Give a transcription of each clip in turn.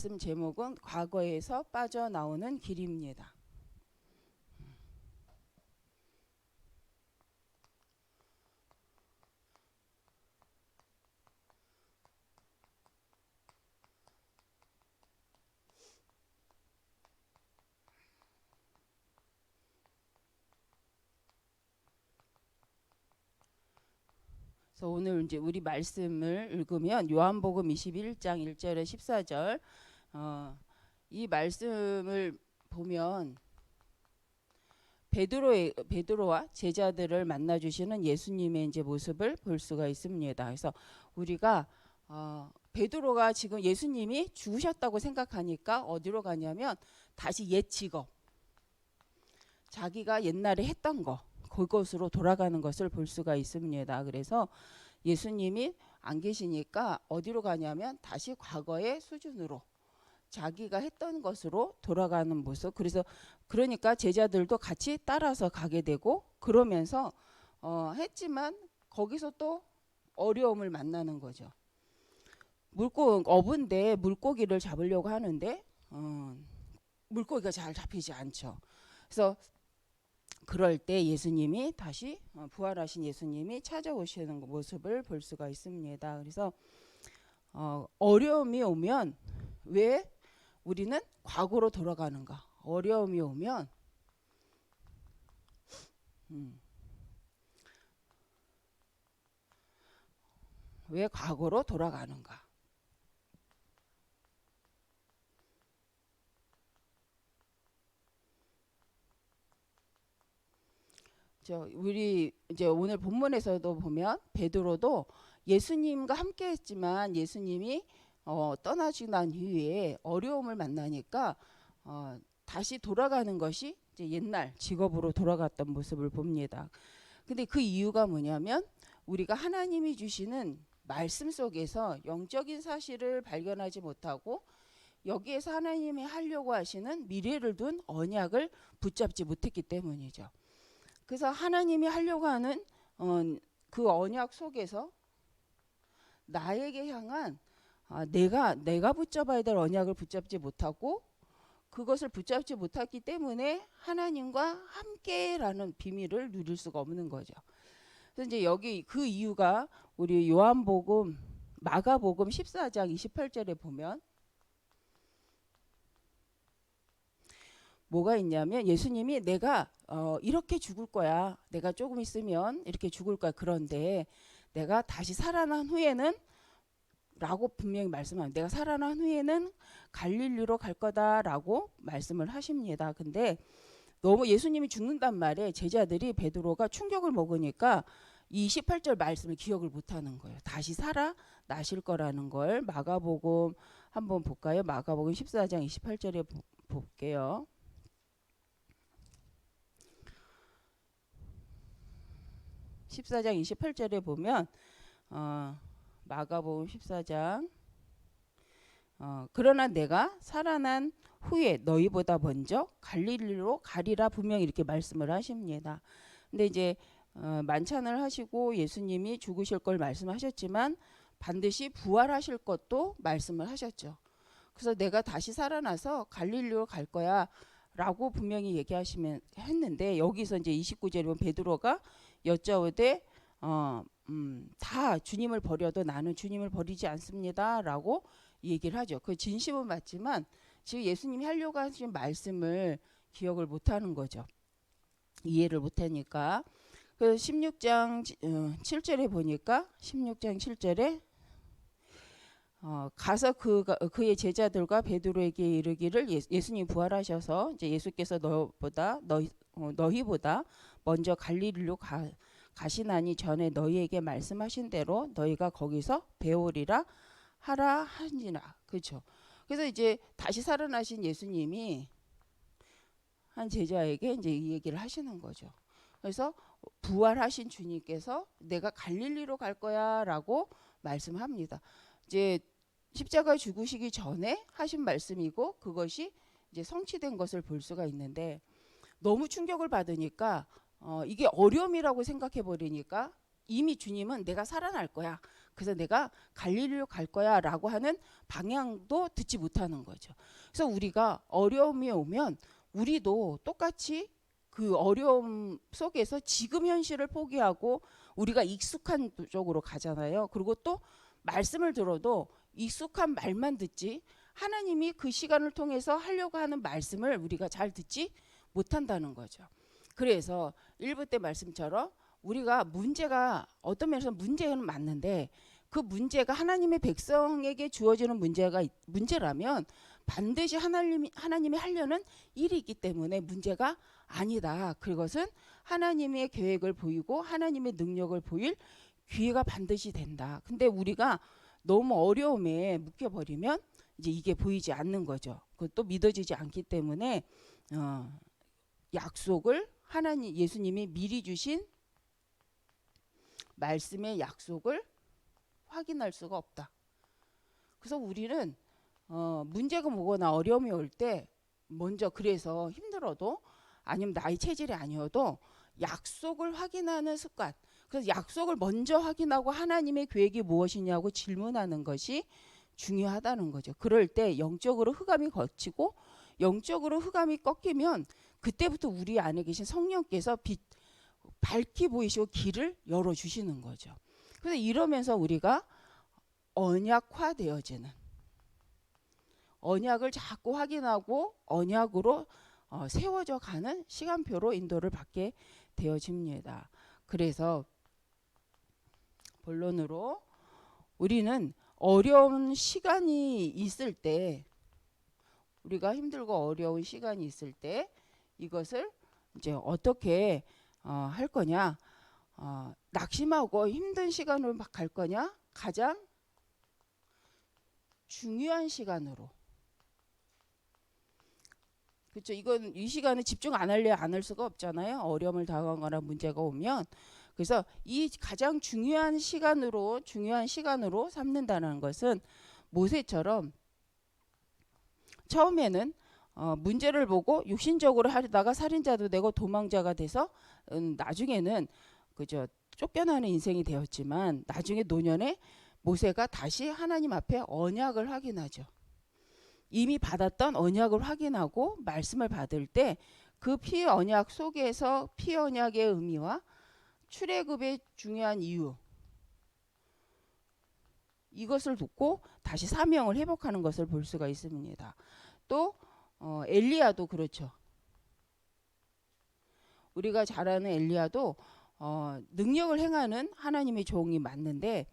말씀 제목은 과거에서 빠져나오는 길입니다. 그래서 오늘 이제 우리 말씀을 읽으면 요한복음 21장 1절에 14절 이 말씀을 보면 베드로와 제자들을 만나 주시는 예수님의 이제 모습을 볼 수가 있습니다. 그래서 우리가 베드로가 지금 예수님이 죽으셨다고 생각하니까 어디로 가냐면 다시 옛 직업, 자기가 옛날에 했던 거 그것으로 돌아가는 것을 볼 수가 있습니다. 그래서 예수님이 안 계시니까 어디로 가냐면 다시 과거의 수준으로 자기가 했던 것으로 돌아가는 모습. 그러니까 제자들도 같이 따라서 가게 되고 그러면서 했지만 거기서 또 어려움을 만나는 거죠. 어부인데 물고기를 잡으려고 하는데 물고기가 잘 잡히지 않죠. 그래서 그럴 때 예수님이 다시 부활하신 예수님이 찾아오시는 모습을 볼 수가 있습니다. 그래서 어려움이 오면 왜 우리는 과거로 돌아가는가? 어려움이 오면 왜 과거로 돌아가는가? 우리 이제 오늘 본문에서도 보면 베드로도 예수님과 함께했지만 예수님이 떠나시고 난 이후에 어려움을 만나니까 다시 돌아가는 것이 이제 옛날 직업으로 돌아갔던 모습을 봅니다. 근데 그 이유가 뭐냐면 우리가 하나님이 주시는 말씀 속에서 영적인 사실을 발견하지 못하고 여기에서 하나님이 하려고 하시는 미래를 둔 언약을 붙잡지 못했기 때문이죠. 그래서 하나님이 하려고 하는 그 언약 속에서 나에게 향한 내가 붙잡아야 될 언약을 붙잡지 못하고 그것을 붙잡지 못했기 때문에 하나님과 함께라는 비밀을 누릴 수가 없는 거죠. 그래서 이제 여기 그 이유가 우리 마가복음 14장 28절에 보면 뭐가 있냐면 예수님이 내가 이렇게 죽을 거야. 내가 조금 있으면 이렇게 죽을 거야. 그런데 내가 다시 살아난 후에는 라고 분명히 말씀합니다. 내가 살아난 후에는 갈릴리로 갈 거다라고 말씀을 하십니다. 근데 너무 예수님이 죽는단 말에 베드로가 충격을 먹으니까 이 28절 말씀을 기억을 못하는 거예요. 다시 살아나실 거라는 걸 마가복음 한번 볼까요? 마가복음 14장 28절에 볼게요. (14장 28절에) 보면 마가복음 14장 그러나 내가 살아난 후에 너희보다 먼저 갈릴리로 가리라 분명히 이렇게 말씀을 하십니다. 근데 이제 만찬을 하시고 예수님이 죽으실 걸 말씀하셨지만 반드시 부활하실 것도 말씀을 하셨죠. 그래서 내가 다시 살아나서 갈릴리로 갈 거야 라고 분명히 얘기하시면 했는데 여기서 이제 29절에 보면 베드로가 여짜오되 다 주님을 버려도 나는 주님을 버리지 않습니다 라고 얘기를 하죠. 그 진심은 맞지만 지금 예수님이 하려고 하신 말씀을 기억을 못하는 거죠. 이해를 못하니까. 그 16장 7절에 보니까 16장 7절에 가서 그의 제자들과 베드로에게 이르기를 예수님 부활하셔서 이제 예수께서 너희보다 먼저 갈릴리로 가시나니 전에 너희에게 말씀하신 대로 너희가 거기서 배우리라 하라 하니라. 그렇죠. 그래서 이제 다시 살아나신 예수님이 한 제자에게 이제 이 얘기를 하시는 거죠. 그래서 부활하신 주님께서 내가 갈릴리로 갈 거야라고 말씀합니다. 이제 십자가 죽으시기 전에 하신 말씀이고 그것이 이제 성취된 것을 볼 수가 있는데 너무 충격을 받으니까 이게 어려움이라고 생각해 버리니까 이미 주님은 내가 살아날 거야. 그래서 내가 갈릴리로 갈 거야 라고 하는 방향도 듣지 못하는 거죠. 그래서 우리가 어려움이 오면 우리도 똑같이 그 어려움 속에서 지금 현실을 포기하고 우리가 익숙한 쪽으로 가잖아요. 그리고 또 말씀을 들어도 익숙한 말만 듣지 하나님이 그 시간을 통해서 하려고 하는 말씀을 우리가 잘 듣지 못한다는 거죠. 그래서 1부 때 말씀처럼 우리가 문제가 어떤 면에서 문제는 맞는데 그 문제가 하나님의 백성에게 주어지는 문제라면 반드시 하나님이 하려는 일이 있기 때문에 문제가 아니다. 그것은 하나님의 계획을 보이고 하나님의 능력을 보일 기회가 반드시 된다. 근데 우리가 너무 어려움에 묶여버리면 이제 이게 보이지 않는 거죠. 그것도 믿어지지 않기 때문에 약속을 하나님 예수님이 미리 주신 말씀의 약속을 확인할 수가 없다. 그래서 우리는 문제가 뭐거나 어려움이 올 때 먼저 그래서 힘들어도 아니면 나의 체질이 아니어도 약속을 확인하는 습관. 그래서 약속을 먼저 확인하고 하나님의 계획이 무엇이냐고 질문하는 것이 중요하다는 거죠. 그럴 때 영적으로 흑암이 걷히고 영적으로 흑암이 꺾이면 그때부터 우리 안에 계신 성령께서 밝히 보이시고 길을 열어주시는 거죠. 그래서 이러면서 우리가 언약화되어지는 언약을 자꾸 확인하고 언약으로 세워져 가는 시간표로 인도를 받게 되어집니다. 그래서 본론으로 우리는 어려운 시간이 있을 때 우리가 힘들고 어려운 시간이 있을 때 이것을 이제 어떻게 할 거냐 낙심하고 힘든 시간으로 막 갈 거냐 가장 중요한 시간으로 그렇죠. 이건 이 시간에 집중 안 하려 안 할 수가 없잖아요. 어려움을 당하거나 문제가 오면 그래서 이 가장 중요한 시간으로 삼는다는 것은 모세처럼 처음에는 문제를 보고 육신적으로 하려다가 살인자도 되고 도망자가 돼서 나중에는 그저 쫓겨나는 인생이 되었지만 나중에 노년에 모세가 다시 하나님 앞에 언약을 확인하죠. 이미 받았던 언약을 확인하고 말씀을 받을 때 그 피 언약 속에서 피 언약의 의미와 출애굽의 중요한 이유 이것을 듣고 다시 사명을 회복하는 것을 볼 수가 있습니다. 또 엘리야도 그렇죠. 우리가 잘 아는 엘리야도 능력을 행하는 하나님의 종이 맞는데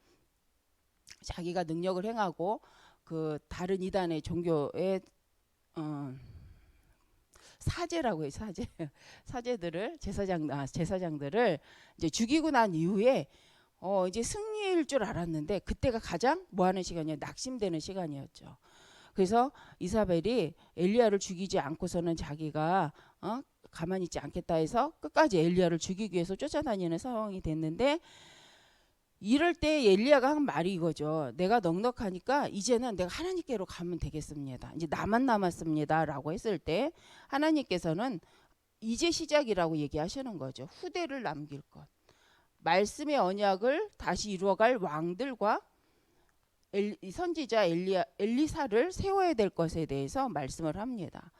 자기가 능력을 행하고 그 다른 이단의 종교의 사제라고 해요. 사제들을 제사장들을 이제 죽이고 난 이후에 이제 승리일 줄 알았는데 그때가 가장 뭐하는 시간이에요? 낙심되는 시간이었죠. 그래서 이사벨이 엘리야를 죽이지 않고서는 자기가 가만히 있지 않겠다 해서 끝까지 엘리야를 죽이기 위해서 쫓아다니는 상황이 됐는데 이럴 때 엘리야가 한 말이 이거죠. 내가 넉넉하니까 이제는 내가 하나님께로 가면 되겠습니다. 이제 나만 남았습니다. 라고 했을 때 하나님께서는 이제 시작이라고 얘기하시는 거죠. 후대를 남길 것. 말씀의 언약을 다시 이루어갈 왕들과 선지자 엘리사를 세워야 될 것에 대해서 말씀을 합니다.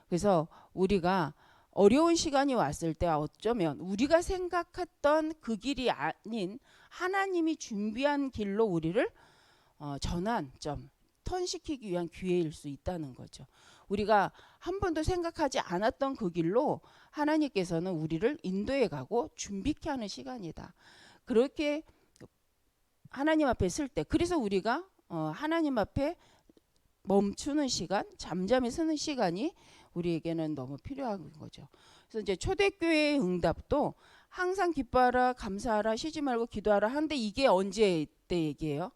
그래서 우리가 어려운 시간이 왔을 때 어쩌면 우리가 생각했던 그 길이 아닌 하나님이 준비한 길로 우리를 턴시키기 위한 기회일 수 있다는 거죠. 우리가 한 번도 생각하지 않았던 그 길로 하나님께서는 우리를 인도해 가고 준비케 하는 시간이다. 그렇게 하나님 앞에 설 때 그래서 우리가 하나님 앞에 멈추는 시간, 잠잠히 서는 시간이 우리에게는 너무 필요한 거죠. 그래서 이제 초대교회의 응답도 항상 기뻐하라, 감사하라, 쉬지 말고 기도하라 하는데 이게 언제 때 얘기예요?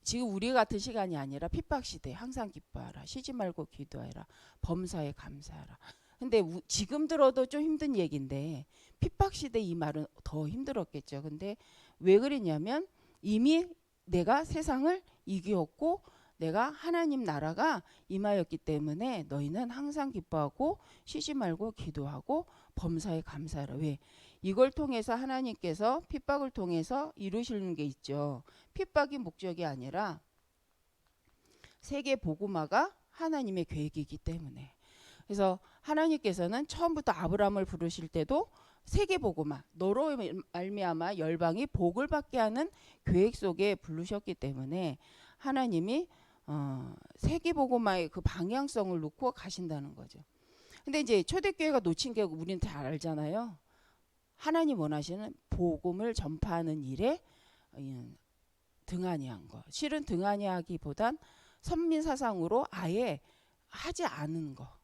지금 우리 같은 시간이 아니라 핍박 시대 항상 기뻐하라, 쉬지 말고 기도하라, 범사에 감사하라. 근데 지금 들어도 좀 힘든 얘기인데 핍박 시대 이 말은 더 힘들었겠죠. 근데 왜 그랬냐면 이미 내가 세상을 이기었고 내가 하나님 나라가 임하였기 때문에 너희는 항상 기뻐하고 쉬지 말고 기도하고 범사에 감사하라. 왜? 이걸 통해서 하나님께서 핍박을 통해서 이루시는 게 있죠. 핍박이 목적이 아니라 세계 복음화가 하나님의 계획이기 때문에. 그래서 하나님께서는 처음부터 아브라함을 부르실 때도 세계 복음화, 너로 말미암아 열방이 복을 받게 하는 계획 속에 부르셨기 때문에 하나님이 세계 복음화의 그 방향성을 놓고 가신다는 거죠. 근데 이제 초대교회가 놓친 게 우리는 다 알잖아요. 하나님 원하시는 복음을 전파하는 일에 등한히한 거. 실은 등한히하기보단 선민 사상으로 아예 하지 않은 거.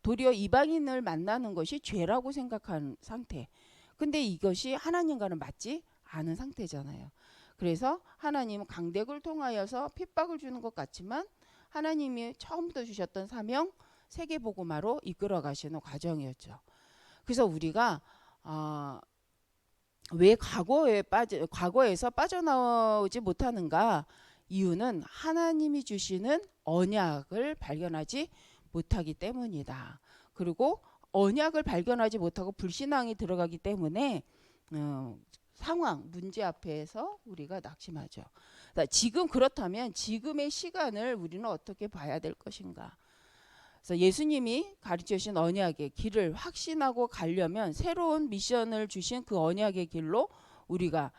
도리어 이방인을 만나는 것이 죄라고 생각한 상태. 근데 이것이 하나님과는 맞지 않은 상태잖아요. 그래서 하나님은 강대국을 통하여서 핍박을 주는 것 같지만 하나님이 처음부터 주셨던 사명 세계복음화로 이끌어 가시는 과정이었죠. 그래서 우리가 왜 과거에서 빠져나오지 못하는가? 이유는 하나님이 주시는 언약을 발견하지 못하기 때문이다. 그리고 언약을 발견하지 못하고 불신앙이 들어가기 때문에 상황, 문제 앞에서 우리가 낙심하죠. 지금 그렇다면 지금의 시간을 우리는 어떻게 봐야 될 것인가? 그래서 예수님이 가르쳐 주신 언약의 길을 확신하고 가려면 새로운 미션을 주신 그 언약의 길로 우리가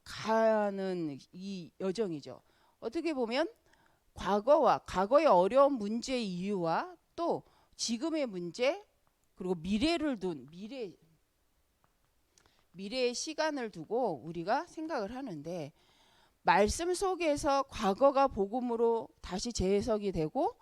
가는 이 여정이죠. 어떻게 보면 과거의 어려운 문제의 이유와 또 지금의 문제 그리고 미래를 둔 미래의 시간을 두고 우리가 생각을 하는데 말씀 속에서 과거가 복음으로 다시 재해석이 되고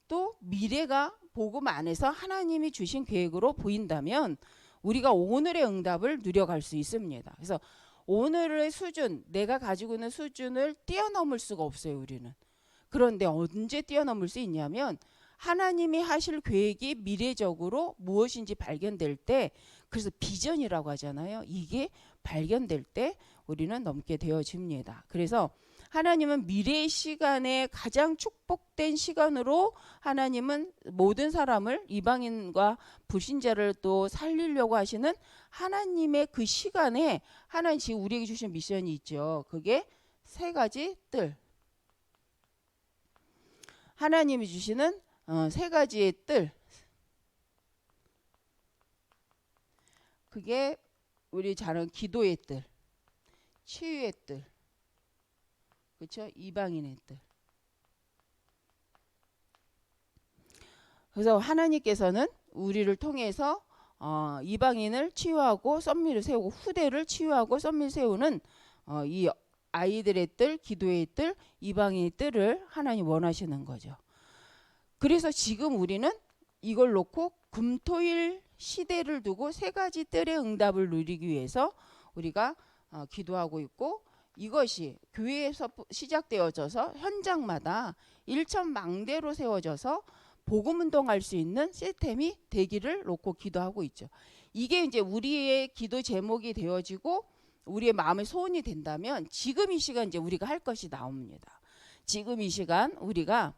또 미래가 복음 안에서 하나님이 주신 계획으로 보인다면 우리가 오늘의 응답을 누려갈 수 있습니다. 그래서 오늘의 수준, 내가 가지고 있는 수준을 뛰어넘을 수가 없어요, 우리는. 그런데 언제 뛰어넘을 수 있냐면 하나님이 하실 계획이 미래적으로 무엇인지 발견될 때, 그래서 비전이라고 하잖아요. 이게 발견될 때 우리는 넘게 되어집니다. 그래서 하나님은 미래의 시간에 가장 축복된 시간으로 하나님은 모든 사람을 이방인과 불신자를 또 살리려고 하시는 하나님의 그 시간에 하나님 지금 우리에게 주신 미션이 있죠. 그게 세 가지 뜰. 하나님이 주시는 세 가지의 뜰. 그게 우리 잘 아는 기도의 뜰, 치유의 뜰, 그렇죠? 이방인의 뜰. 그래서 하나님께서는 우리를 통해서 이방인을 치유하고 썸미를 세우고 후대를 치유하고 썸미를 세우는 이 아이들의 뜰, 기도의 뜰, 이방인의 뜰을 하나님 원하시는 거죠. 그래서 지금 우리는 이걸 놓고 금토일 시대를 두고 세 가지 뜰의 응답을 누리기 위해서 우리가 기도하고 있고, 이것이 교회에서 시작되어져서 현장마다 일천망대로 세워져서 복음운동할 수 있는 시스템이 되기를 놓고 기도하고 있죠. 이게 이제 우리의 기도 제목이 되어지고 우리의 마음의 소원이 된다면 지금 이 시간 이제 우리가 할 것이 나옵니다. 지금 이 시간 우리가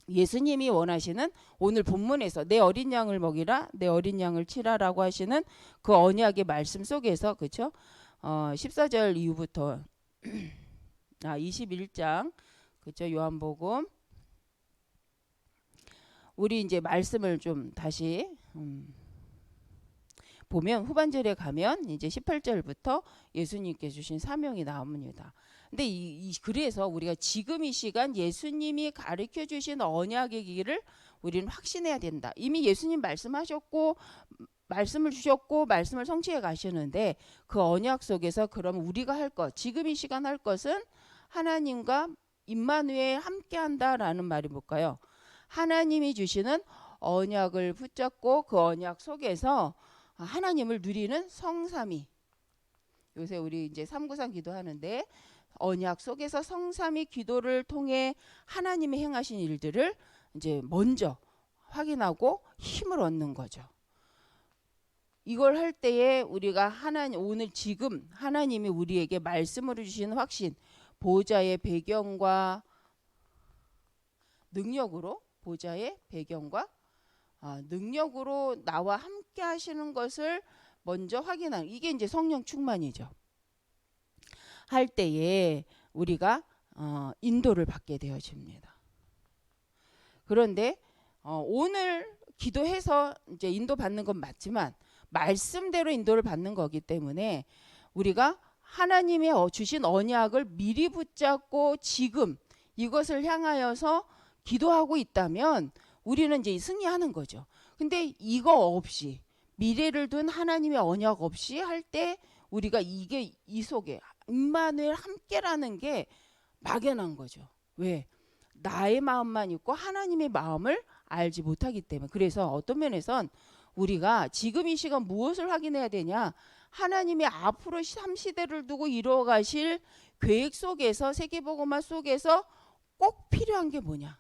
예수님이 원하시는 오늘 본문에서 내 어린 양을 먹이라, 내 어린 양을 치라라고 하시는 그 언약의 말씀 속에서, 그렇죠? 14절 이후부터 21장, 그렇죠? 요한복음. 우리 이제 말씀을 좀 다시 보면 후반절에 가면 이제 18절부터 예수님께 주신 사명이 나옵니다. 근데 그래서 우리가 지금 이 시간 예수님이 가르쳐 주신 언약의 길을 우리는 확신해야 된다. 이미 예수님 말씀하셨고 말씀을 주셨고 말씀을 성취해 가시는데 그 언약 속에서 그럼 우리가 할 것, 지금 이 시간 할 것은 하나님과 임마누엘 함께 한다라는 말이 뭘까요? 하나님이 주시는 언약을 붙잡고 그 언약 속에서 하나님을 누리는 성삼위. 요새 우리 이제 393 기도하는데 언약 속에서 성삼위 기도를 통해 하나님이 행하신 일들을 이제 먼저 확인하고 힘을 얻는 거죠. 이걸 할 때에 우리가 오늘 지금 하나님이 우리에게 말씀으로 주시는 확신, 보좌의 배경과 능력으로, 보좌의 배경과 능력으로 나와 함께 하시는 것을 먼저 확인하는, 이게 이제 성령 충만이죠. 할 때에 우리가 인도를 받게 되어집니다. 그런데 오늘 기도해서 이제 인도 받는 건 맞지만 말씀대로 인도를 받는 거기 때문에 우리가 하나님의 주신 언약을 미리 붙잡고 지금 이것을 향하여서 기도하고 있다면 우리는 이제 승리하는 거죠. 근데 이거 없이 미래를 둔 하나님의 언약 없이 할 때 우리가 이게 이 속에 임마누엘 함께라는 게 막연한 거죠. 왜? 나의 마음만 있고 하나님의 마음을 알지 못하기 때문에. 그래서 어떤 면에선 우리가 지금 이 시간 무엇을 확인해야 되냐? 하나님의 앞으로 3시대를 두고 이루어가실 계획 속에서, 세계복음화 속에서 꼭 필요한 게 뭐냐?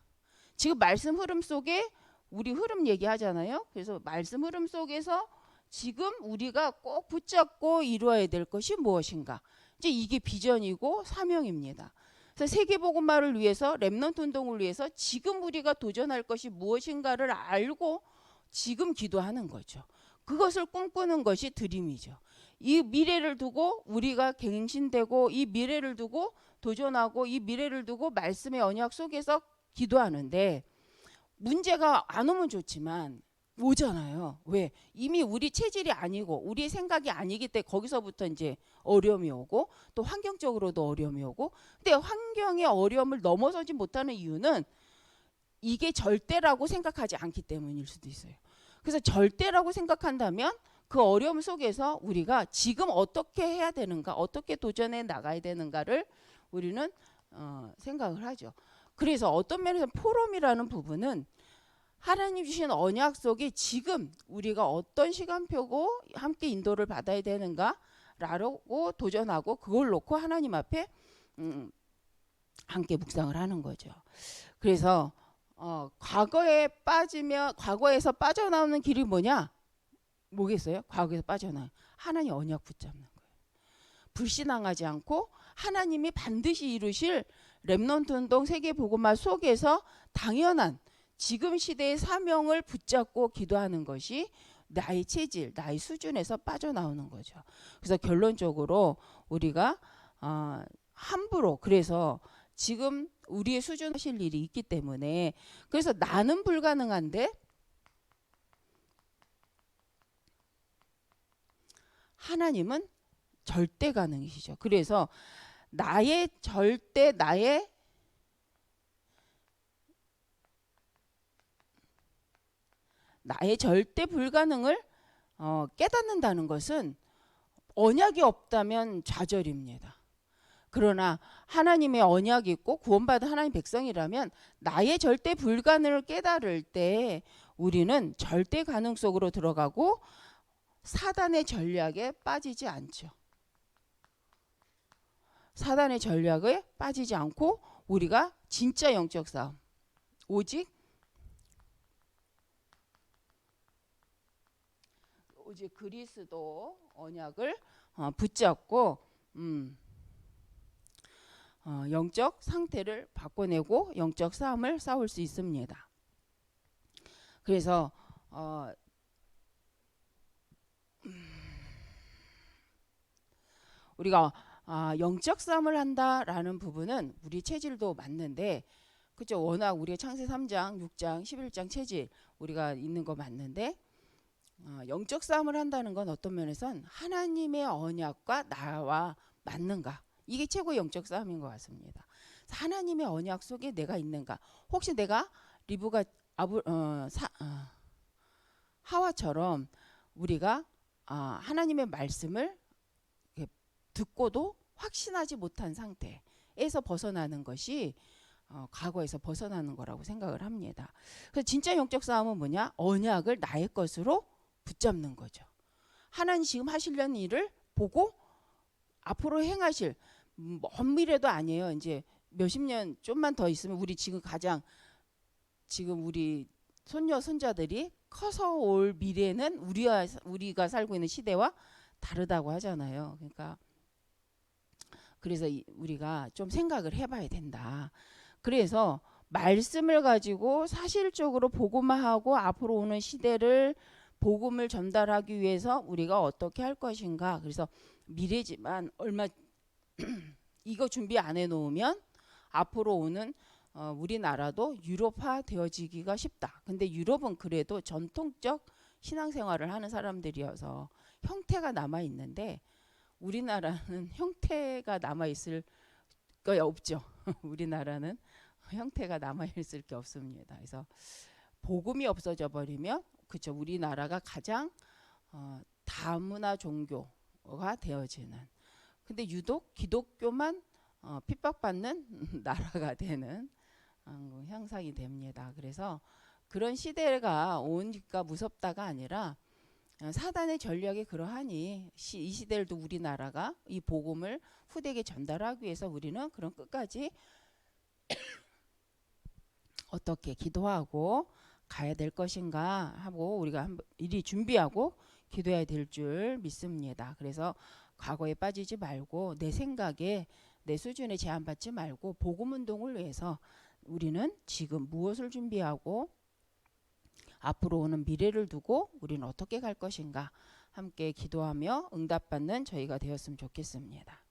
지금 말씀 흐름 속에 우리 흐름 얘기하잖아요. 그래서 말씀 흐름 속에서 지금 우리가 꼭 붙잡고 이루어야 될 것이 무엇인가? 이제 이게 비전이고 사명입니다. 그래서 세계복음화를 위해서, 렘넌트 운동을 위해서 지금 우리가 도전할 것이 무엇인가를 알고 지금 기도하는 거죠. 그것을 꿈꾸는 것이 드림이죠. 이 미래를 두고 우리가 갱신되고, 이 미래를 두고 도전하고, 이 미래를 두고 말씀의 언약 속에서 기도하는데 문제가 안 오면 좋지만 오잖아요. 왜? 이미 우리 체질이 아니고 우리의 생각이 아니기 때문에 거기서부터 이제 어려움이 오고, 또 환경적으로도 어려움이 오고. 근데 환경의 어려움을 넘어서지 못하는 이유는 이게 절대라고 생각하지 않기 때문일 수도 있어요. 그래서 절대라고 생각한다면 그 어려움 속에서 우리가 지금 어떻게 해야 되는가, 어떻게 도전해 나가야 되는가를 우리는 생각을 하죠. 그래서 어떤 면에서 포럼이라는 부분은 하나님 주신 언약 속에 지금 우리가 어떤 시간표고 함께 인도를 받아야 되는가라고 도전하고, 그걸 놓고 하나님 앞에 함께 묵상을 하는 거죠. 그래서 과거에 빠지면, 과거에서 빠져나오는 길이 뭐겠어요? 과거에서 빠져나와 하나님 언약 붙잡는 거예요. 불신앙하지 않고 하나님이 반드시 이루실 렘넌트 운동 세계복음화 속에서 당연한 지금 시대의 사명을 붙잡고 기도하는 것이 나의 체질, 나의 수준에서 빠져나오는 거죠. 그래서 결론적으로 우리가 함부로, 그래서 지금 우리의 수준 하실 일이 있기 때문에, 그래서 나는 불가능한데 하나님은 절대 가능이시죠. 그래서 나의 절대, 나의 절대 불가능을 깨닫는다는 것은 언약이 없다면 좌절입니다. 그러나 하나님의 언약이 있고 구원받은 하나님 백성이라면 나의 절대 불가능을 깨달을 때 우리는 절대 가능 속으로 들어가고 사단의 전략에 빠지지 않죠. 사단의 전략에 빠지지 않고 우리가 진짜 영적 싸움, 오직 그리스도 언약을 붙잡고 영적 상태를 바꿔내고 영적 싸움을 싸울 수 있습니다. 그래서 우리가 영적 싸움을 한다라는 부분은 우리 체질도 맞는데, 그죠? 워낙 우리의 창세 3장, 6장, 11장 체질 우리가 있는 거 맞는데, 영적 싸움을 한다는 건 어떤 면에선 하나님의 언약과 나와 맞는가, 이게 최고의 영적 싸움인 것 같습니다. 하나님의 언약 속에 내가 있는가, 혹시 내가 리브가 하와처럼 우리가 하나님의 말씀을 듣고도 확신하지 못한 상태에서 벗어나는 것이 과거에서 벗어나는 거라고 생각을 합니다. 그래서 진짜 영적 싸움은 뭐냐? 언약을 나의 것으로 붙잡는 거죠. 하나님 지금 하시려는 일을 보고 앞으로 행하실, 먼 미래도 아니에요. 이제 몇십 년 좀만 더 있으면 우리 지금 우리 손녀 손자들이 커서 올 미래는 우리가 살고 있는 시대와 다르다고 하잖아요. 그러니까 그래서 우리가 좀 생각을 해봐야 된다. 그래서 말씀을 가지고 사실적으로 복음화하고 앞으로 오는 시대를 복음을 전달하기 위해서 우리가 어떻게 할 것인가. 그래서 미래지만 얼마 이거 준비 안 해놓으면 앞으로 오는 우리나라도 유럽화 되어지기가 쉽다. 근데 유럽은 그래도 전통적 신앙생활을 하는 사람들이어서 형태가 남아 있는데 우리나라는 형태가 남아 있을 거 없죠. 우리나라는 형태가 남아 있을 게 없습니다. 그래서 복음이 없어져 버리면 그쵸 우리나라가 가장 다문화 종교가 되어지는. 근데 유독 기독교만 핍박받는 나라가 되는 형상이 됩니다. 그래서 그런 시대가 오니까 무섭다가 아니라 사단의 전략이 그러하니 이 시대에도 우리나라가 이 복음을 후대에게 전달하기 위해서 우리는 그런 끝까지 어떻게 기도하고 가야 될 것인가 하고 우리가 미리 준비하고 기도해야 될 줄 믿습니다. 그래서 과거에 빠지지 말고 내 생각에 내 수준에 제한받지 말고 복음 운동을 위해서 우리는 지금 무엇을 준비하고 앞으로 오는 미래를 두고 우리는 어떻게 갈 것인가 함께 기도하며 응답받는 저희가 되었으면 좋겠습니다.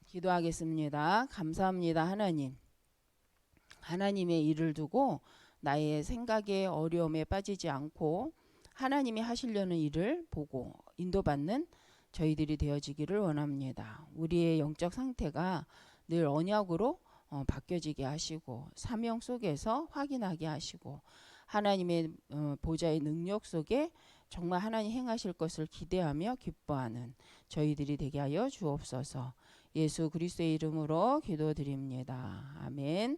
기도하겠습니다. 감사합니다. 하나님. 하나님의 일을 두고 나의 생각에 어려움에 빠지지 않고 하나님이 하시려는 일을 보고 인도받는 저희들이 되어지기를 원합니다. 우리의 영적 상태가 늘 언약으로 바뀌어지게 하시고 사명 속에서 확인하게 하시고 하나님의 보좌의 능력 속에 정말 하나님 행하실 것을 기대하며 기뻐하는 저희들이 되게 하여 주옵소서. 예수 그리스도의 이름으로 기도드립니다. 아멘.